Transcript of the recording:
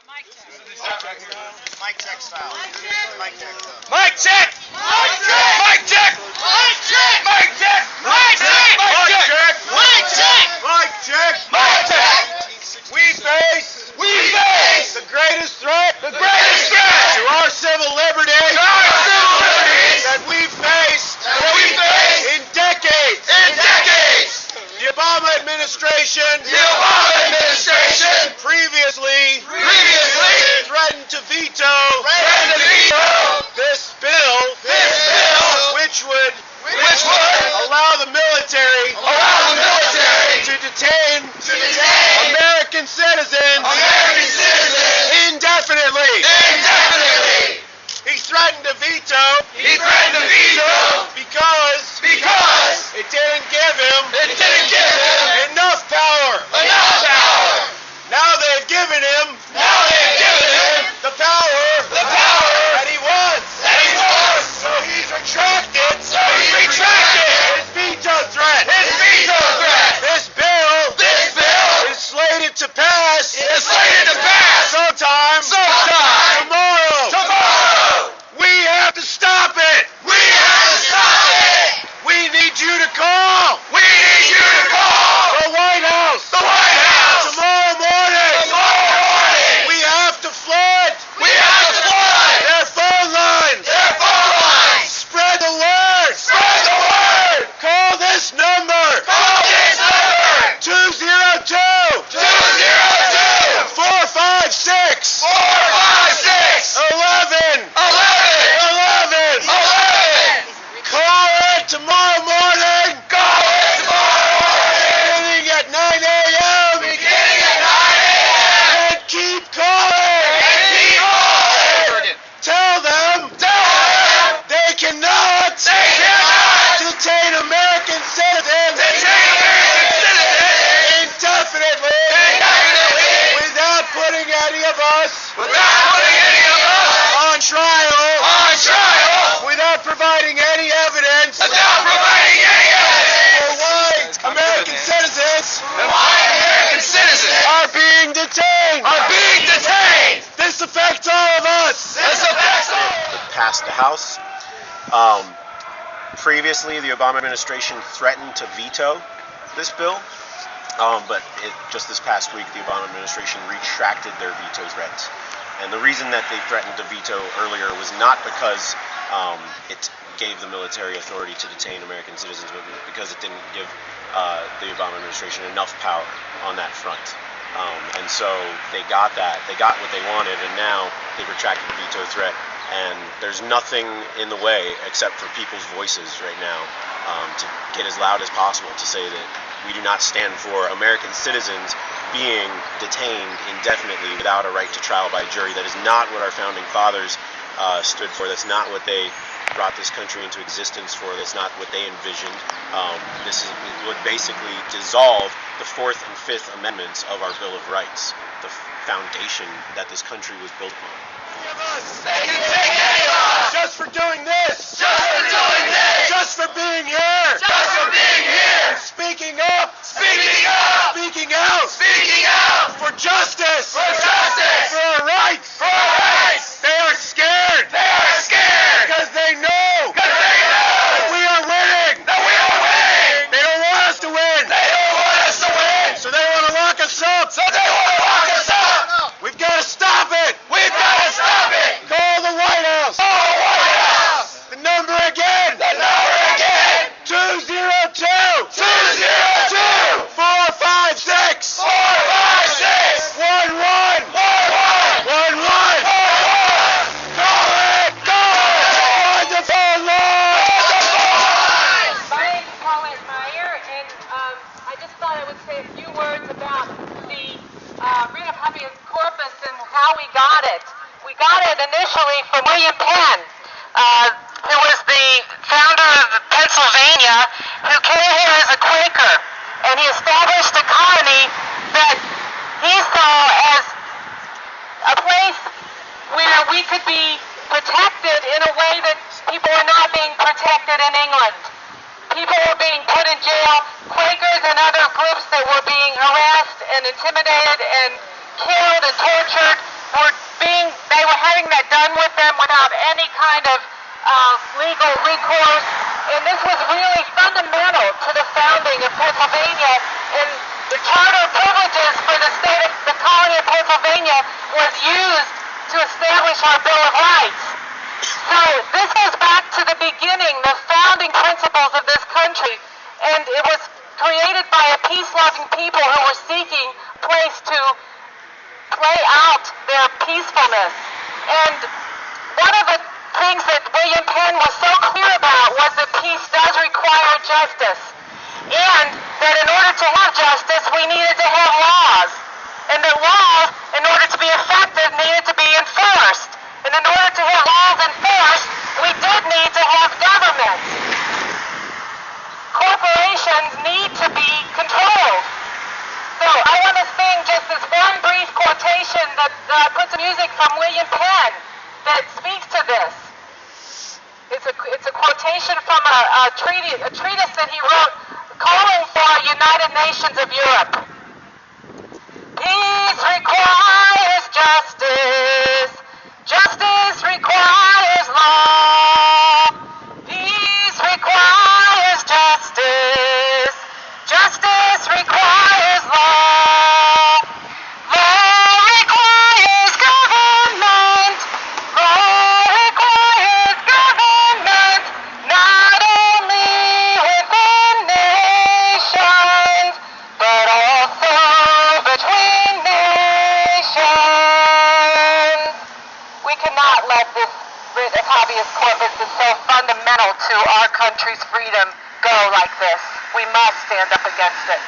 Mic check style. Mic check. Mic check! Mic check! Mic check! Mic check! Mic check! Mic check! Mic check! Mic check! Mic check! Mic check! We face the greatest threat to our civil liberties that we've faced in decades. The Obama administration previously threatened to veto this bill, which would allow the military to detain American citizens indefinitely. He threatened to veto because it didn't give him enough power. Now they've given him the power that he wants. So he's retracted his veto threat. This bill is slated to pass sometime tomorrow. We have to stop it. We need you to call the White House tomorrow morning. We have to flood their phone lines. Spread the word. Call this number. 202 456 11. Call it tomorrow morning. Beginning at 9 a.m. And keep calling. Tell them they cannot detain American citizens indefinitely without putting any of us on trial, without providing any evidence for why American citizens are being detained. This affects all of us. Passed the House. Previously, the Obama administration threatened to veto this bill, but just this past week, the Obama administration retracted their veto threats. And the reason that they threatened to veto earlier was not because it gave the military authority to detain American citizens, but because it didn't give the Obama administration enough power on that front. And so they got that. They got what they wanted, and now they've retracted the veto threat. And there's nothing in the way except for people's voices right now to get as loud as possible to say that we do not stand for American citizens being detained indefinitely without a right to trial by jury. That is not what our founding fathers stood for. That's not what they brought this country into existence for. That's not what they envisioned. This would basically dissolve the Fourth and Fifth Amendments of our Bill of Rights, the foundation that this country was built on. They can take any of us. Just for doing this. Just for being here. Speaking up. Speaking out. For justice. For our rights. They are scared. Because they know. That we are winning. They don't want us to win. So they want to lock us up. We've got to stop it. Call the White House. The number again. 202 456 11. Call it. On the phone line. My name is Paulette Meyer, and I just thought I would say a few words about the writ of habeas corpus and how we got it. We got it initially from William Penn, who was the founder of Pennsylvania, who came here as a Quaker, and he established a colony that he saw as a place where we could be protected in a way that people were not being protected in England. People were being put in jail, Quakers and other groups that were being harassed and intimidated and killed and tortured having that done with them without any kind of legal recourse. And this was really fundamental to the founding of Pennsylvania. And the charter of privileges for the state of the colony of Pennsylvania was used to establish our Bill of Rights. So this goes back to the beginning, the founding principles of this country. And it was created by a peace-loving people who were seeking a place to play out their peacefulness. And one of the things that William Penn was so clear about was that peace does require justice. And that in order to have justice, we needed to have laws. And that laws, in order to be effective, needed to be enforced. And in order to have laws enforced, we did need to have government. Corporations need to be controlled. So I want to sing just this one brief quotation that put some music from William Penn that speaks to this. It's a quotation from a treatise that he wrote calling for a United Nations of Europe. Peace requires justice. Justice requires law. Peace requires justice. Justice requires law. Law requires government. Law requires government, not only within nations, but also between nations. We cannot let this writ of habeas corpus is so fundamental to our country's freedom go like this. We must stand up against it.